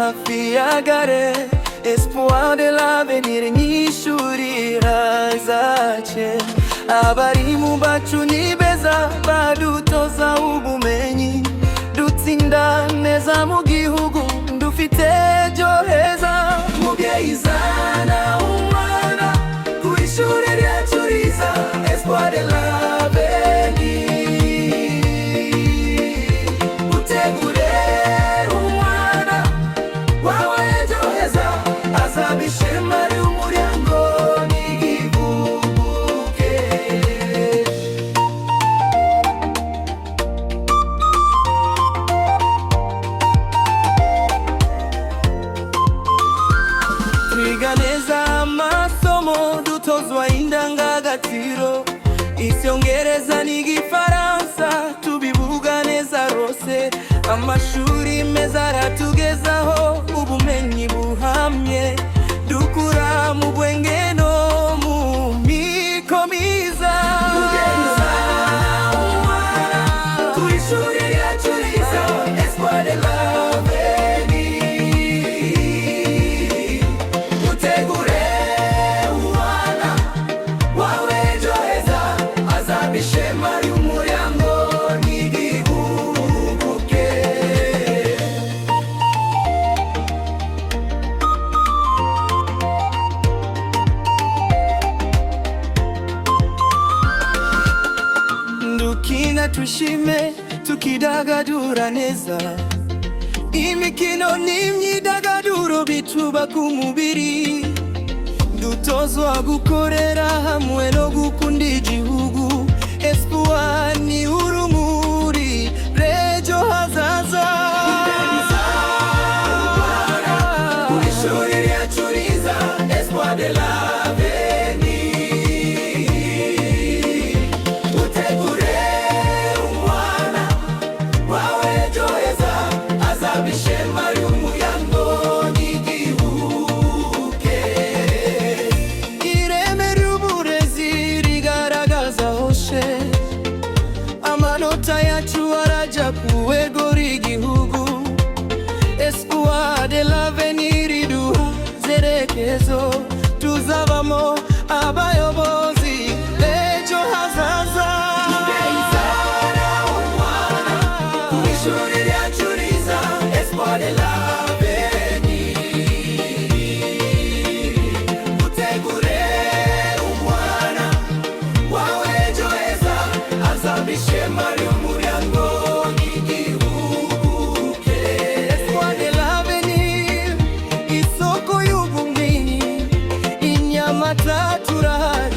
hafi ya gare, Espoir de l'avenir n'ishuri hazace. Abarimu bacu ni beza badutoza ubumenyi, dutsinda neza mu gihugu dufite ejo heza. Mubyeyi zana umwana ku ishuri ryacu riza, Espoir de l'avenir. Utegure umwana wawe ejo heza, azaba ishema ry'umuryango n'igihugu ke. Twiga neza amasomo, dutozwa indangagaciro, Icyongereza n'Igifaransa tubivuga neza rwose. Amashuri meza aratugezaho ubumenyi buhamye, dukura mu bwenge no mu miko myiza. Ku ishuri ryacu riza, Espoir de l'avenir. Utegure umwana wawe ejo heza, azaba ishema ry'umuryango n'igihugu ke. Dukina twishime, tukidagadura neza, imikino n'imyidagaduro bitubaka umubiri, dutozwa gukorera hamwe no gukunda igihugu. Espoir ni urumuri rw'ejo hazaza. Ku ishuri ryacu riza, Espoir de l'avenir. Utegure umwana wawe ejo heza, azaba ishema ry'umuryango n'igihugu ke. Ireme ry'uburezi rigaragaza hose, amanota yacu araja ku rwego rw'igihugu. Espoir de l'avenir iduha zerekezo, tuzabamo abayobozi b'ejo hazaza. Mubyeyi zana umwana ku ishuri ryacu riza, Espoir de l'avenir. Utegure umwana wawe ejo heza, azaba ishema ry'umuryango n'igihugu ke. Espoir de l'avenir, isoko y'ubumenyi, i Nyamata turahari.